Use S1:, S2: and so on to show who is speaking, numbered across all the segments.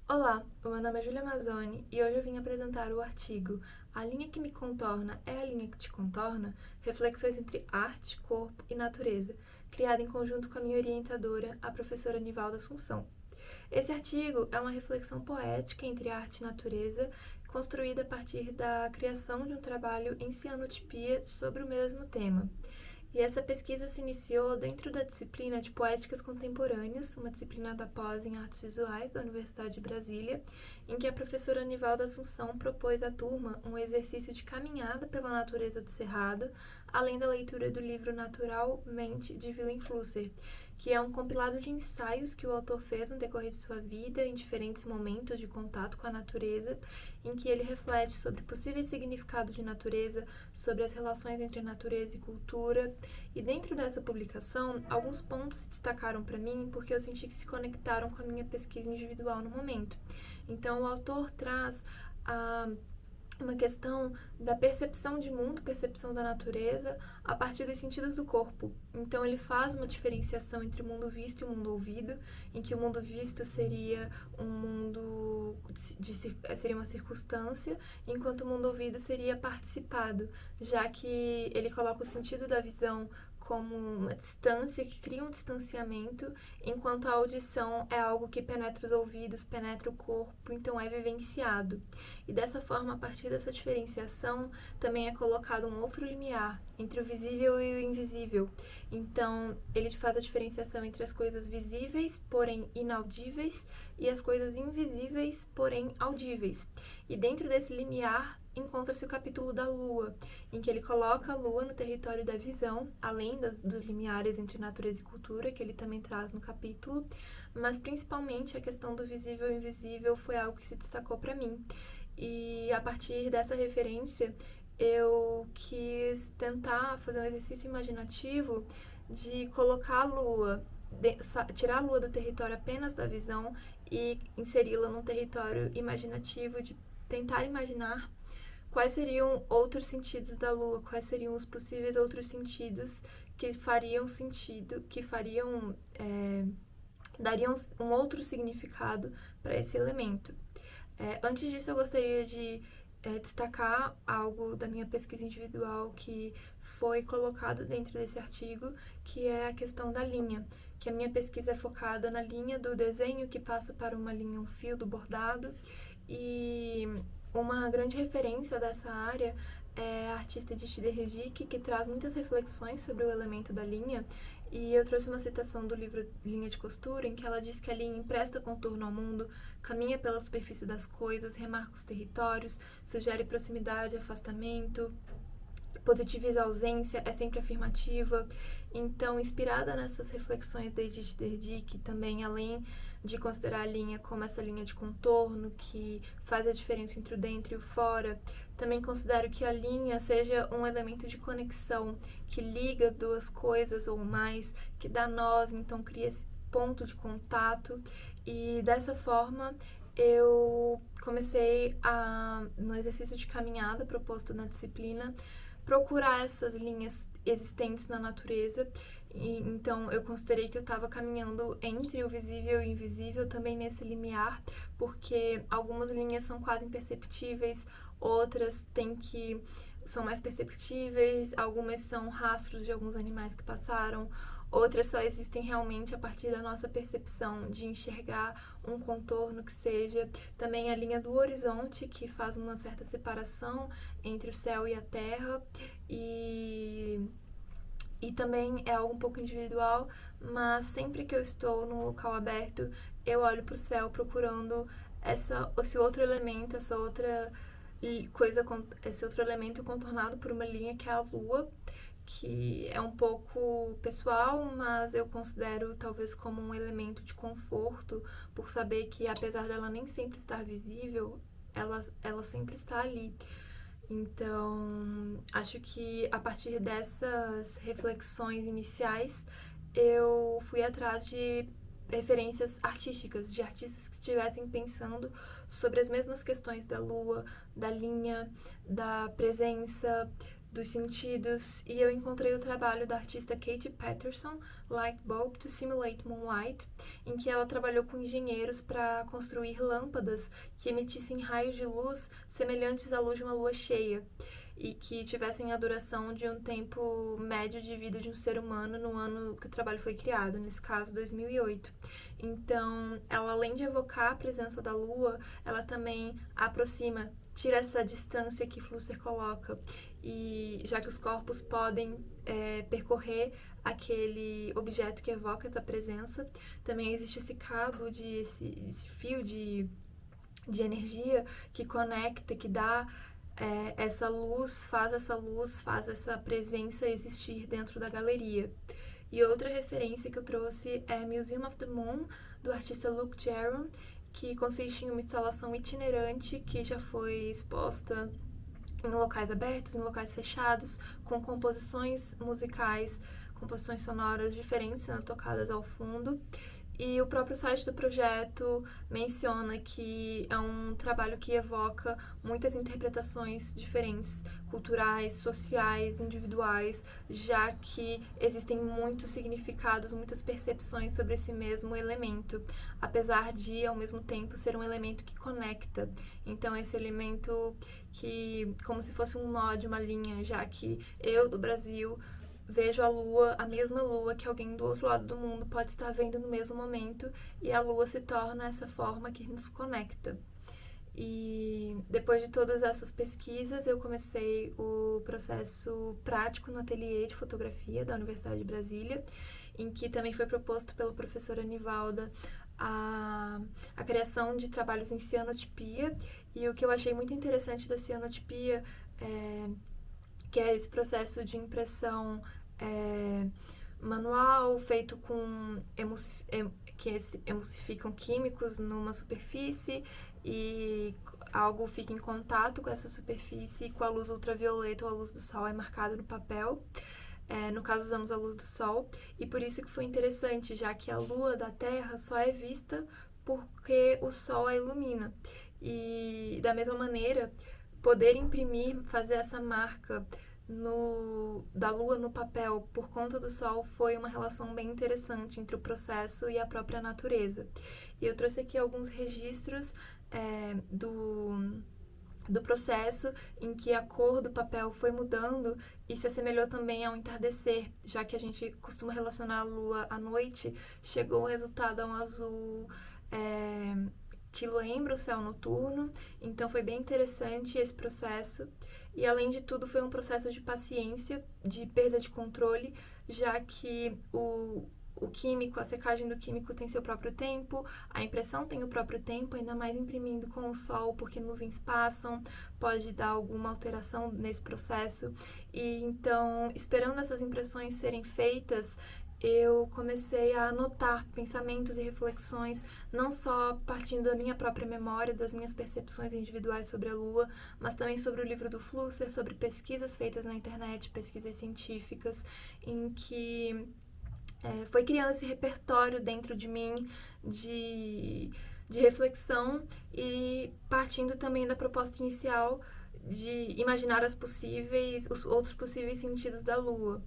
S1: Olá, o meu nome é Júlia Mazzoni e hoje eu vim apresentar o artigo A Linha que me contorna é a linha que te contorna? Reflexões entre arte, corpo e natureza, criado em conjunto com a minha orientadora, a professora Nivalda Assunção. Esse artigo é uma reflexão poética entre arte e natureza, construída a partir da criação de um trabalho em cianotipia sobre o mesmo tema. E essa pesquisa se iniciou dentro da disciplina de Poéticas Contemporâneas, uma disciplina da pós em Artes Visuais da Universidade de Brasília, em que a professora Nivalda Assunção propôs à turma um exercício de caminhada pela natureza do Cerrado, além da leitura do livro Naturalmente, de Willem Flusser, que é um compilado de ensaios que o autor fez no decorrer de sua vida, em diferentes momentos de contato com a natureza, em que ele reflete sobre possíveis significados de natureza, sobre as relações entre natureza e cultura. E dentro dessa publicação, alguns pontos se destacaram para mim porque eu senti que se conectaram com a minha pesquisa individual no momento. Então, o autor traz uma questão da percepção de mundo, percepção da natureza, a partir dos sentidos do corpo. Então ele faz uma diferenciação entre o mundo visto e o mundo ouvido, em que o mundo visto seria um mundo seria uma circunstância, enquanto o mundo ouvido seria participado, já que ele coloca o sentido da visão como uma distância que cria um distanciamento, enquanto a audição é algo que penetra os ouvidos, penetra o corpo, então é vivenciado. E dessa forma, a partir dessa diferenciação, também é colocado um outro limiar entre o visível e o invisível. Então, ele faz a diferenciação entre as coisas visíveis, porém inaudíveis, e as coisas invisíveis, porém audíveis. E dentro desse limiar, encontra-se o capítulo da Lua, em que ele coloca a Lua no território da visão, além dos limiares entre natureza e cultura, que ele também traz no capítulo, mas principalmente a questão do visível e invisível foi algo que se destacou para mim. E a partir dessa referência, eu quis tentar fazer um exercício imaginativo de colocar a Lua, tirar a Lua do território apenas da visão e inseri-la num território imaginativo de tentar imaginar quais seriam outros sentidos da Lua, quais seriam os possíveis outros sentidos que fariam sentido, que dariam um outro significado para esse elemento. Antes disso, eu gostaria de destacar algo da minha pesquisa individual que foi colocado dentro desse artigo, que é a questão da linha, que a minha pesquisa é focada na linha do desenho que passa para uma linha, um fio do bordado, e uma grande referência dessa área é a artista Edith Derridic, que traz muitas reflexões sobre o elemento da linha, e eu trouxe uma citação do livro Linha de Costura, em que ela diz que a linha empresta contorno ao mundo, caminha pela superfície das coisas, remarca os territórios, sugere proximidade, afastamento, positiviza a ausência, é sempre afirmativa. Então, inspirada nessas reflexões da Edith Derdick, também além de considerar a linha como essa linha de contorno que faz a diferença entre o dentro e o fora, também considero que a linha seja um elemento de conexão que liga duas coisas ou mais, que dá nós, então cria esse ponto de contato, e dessa forma eu comecei no exercício de caminhada proposto na disciplina, procurar essas linhas existentes na natureza. E, então, eu considerei que eu estava caminhando entre o visível e o invisível, também nesse limiar, porque algumas linhas são quase imperceptíveis, outras são mais perceptíveis, algumas são rastros de alguns animais que passaram, outras só existem realmente a partir da nossa percepção de enxergar um contorno que seja. Também a linha do horizonte, que faz uma certa separação entre o céu e a terra, e também é algo um pouco individual, mas sempre que eu estou num local aberto, eu olho para o céu procurando esse outro elemento, essa outra coisa, esse outro elemento contornado por uma linha que é a lua, que é um pouco pessoal, mas eu considero talvez como um elemento de conforto, por saber que apesar dela nem sempre estar visível, ela sempre está ali. Então, acho que a partir dessas reflexões iniciais, eu fui atrás de referências artísticas, de artistas que estivessem pensando sobre as mesmas questões da lua, da linha, da presença, dos sentidos, e eu encontrei o trabalho da artista Katie Patterson, Light Bulb to Simulate Moonlight, em que ela trabalhou com engenheiros para construir lâmpadas que emitissem raios de luz semelhantes à luz de uma lua cheia e que tivessem a duração de um tempo médio de vida de um ser humano no ano que o trabalho foi criado, nesse caso 2008. Então, ela além de evocar a presença da lua, ela também aproxima, tira essa distância que Flusser coloca, e já que os corpos podem percorrer aquele objeto que evoca essa presença, também existe esse cabo, esse fio de energia que conecta, que dá essa luz, faz essa presença existir dentro da galeria. E outra referência que eu trouxe é Museum of the Moon, do artista Luke Jerram, que consiste em uma instalação itinerante que já foi exposta em locais abertos, em locais fechados, com composições musicais, composições sonoras diferentes sendo tocadas ao fundo. E o próprio site do projeto menciona que é um trabalho que evoca muitas interpretações diferentes, culturais, sociais, individuais, já que existem muitos significados, muitas percepções sobre esse mesmo elemento, apesar de, ao mesmo tempo, ser um elemento que conecta. Então, esse elemento que, como se fosse um nó de uma linha, já que eu, do Brasil, vejo a lua, a mesma lua que alguém do outro lado do mundo pode estar vendo no mesmo momento, e a lua se torna essa forma que nos conecta. E depois de todas essas pesquisas, eu comecei o processo prático no ateliê de fotografia da Universidade de Brasília, em que também foi proposto pela professora Nivalda a criação de trabalhos em cianotipia. E o que eu achei muito interessante da cianotipia que é esse processo de impressão manual, feito com que emulsificam químicos numa superfície, e algo fica em contato com essa superfície, com a luz ultravioleta ou a luz do sol é marcado no papel. No caso, usamos a luz do sol, e por isso que foi interessante, já que a lua da Terra só é vista porque o sol a ilumina. E da mesma maneira, poder imprimir, fazer essa marca da lua no papel por conta do sol foi uma relação bem interessante entre o processo e a própria natureza. E eu trouxe aqui alguns registros do processo em que a cor do papel foi mudando e se assemelhou também ao entardecer, já que a gente costuma relacionar a lua à noite. Chegou o resultado a um azul que lembra o céu noturno, então foi bem interessante esse processo. E além de tudo, foi um processo de paciência, de perda de controle, já que o químico, a secagem do químico tem seu próprio tempo, a impressão tem o próprio tempo, ainda mais imprimindo com o sol, porque nuvens passam, pode dar alguma alteração nesse processo. E então, esperando essas impressões serem feitas, eu comecei a anotar pensamentos e reflexões, não só partindo da minha própria memória, das minhas percepções individuais sobre a Lua, mas também sobre o livro do Flusser, sobre pesquisas feitas na internet, pesquisas científicas, em que foi criando esse repertório dentro de mim de reflexão, e partindo também da proposta inicial de imaginar os outros possíveis sentidos da Lua.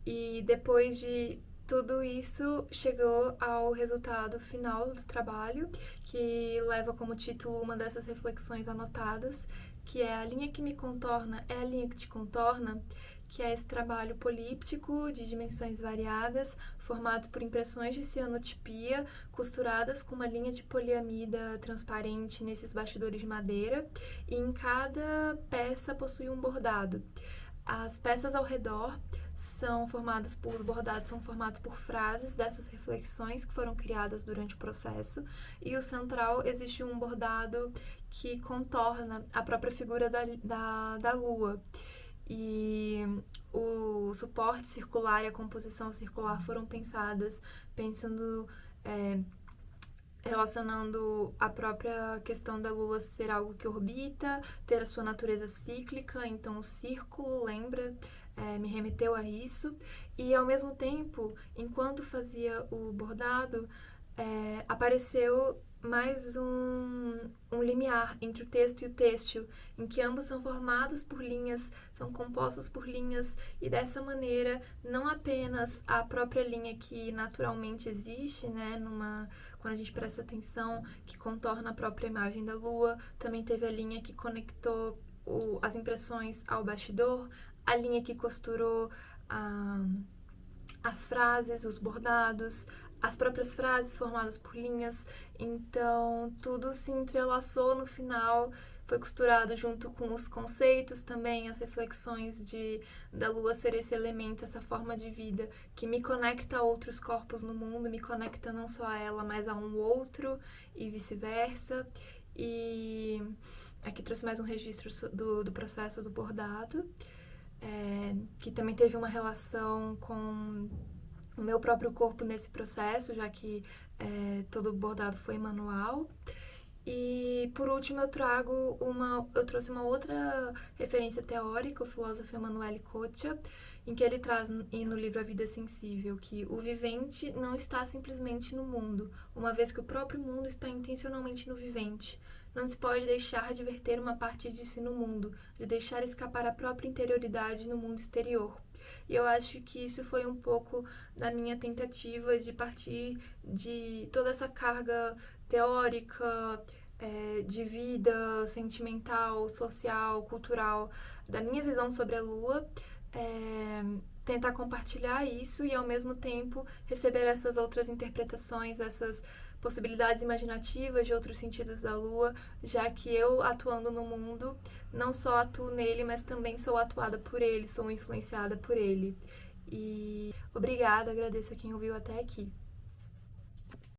S1: E depois de tudo isso, chegou ao resultado final do trabalho, que leva como título uma dessas reflexões anotadas, que é A Linha que Me Contorna é a Linha que Te Contorna, que é esse trabalho políptico de dimensões variadas, formado por impressões de cianotipia, costuradas com uma linha de poliamida transparente nesses bastidores de madeira, e em cada peça possui um bordado. As peças ao redor os bordados são formados por frases dessas reflexões que foram criadas durante o processo, e o central existe um bordado que contorna a própria figura da lua. E o suporte circular e a composição circular foram pensadas relacionando a própria questão da Lua ser algo que orbita, ter a sua natureza cíclica, então o círculo me remeteu a isso. E ao mesmo tempo, enquanto fazia o bordado, apareceu mais um limiar entre o texto e o têxtil, em que ambos são formados por linhas, são compostos por linhas, e dessa maneira, não apenas a própria linha que naturalmente existe, né, quando a gente presta atenção, que contorna a própria imagem da lua, também teve a linha que conectou as impressões ao bastidor, a linha que costurou as frases, os bordados, as próprias frases formadas por linhas. Então, tudo se entrelaçou no final, foi costurado junto com os conceitos também, as reflexões da lua ser esse elemento, essa forma de vida que me conecta a outros corpos no mundo, me conecta não só a ela, mas a um outro e vice-versa. E aqui trouxe mais um registro do processo do bordado, que também teve uma relação com o meu próprio corpo nesse processo, já que todo bordado foi manual. E por último eu trouxe uma outra referência teórica, o filósofo Emanuele Coccia, em que ele traz no livro A Vida Sensível que o vivente não está simplesmente no mundo, uma vez que o próprio mundo está intencionalmente no vivente. Não se pode deixar de verter uma parte de si no mundo, de deixar escapar a própria interioridade no mundo exterior. E eu acho que isso foi um pouco da minha tentativa de partir de toda essa carga teórica, de vida sentimental, social, cultural, da minha visão sobre a lua, tentar compartilhar isso e ao mesmo tempo receber essas outras interpretações, essas possibilidades imaginativas de outros sentidos da lua, já que eu, atuando no mundo, não só atuo nele, mas também sou atuada por ele, sou influenciada por ele. E obrigada, agradeço a quem ouviu até aqui.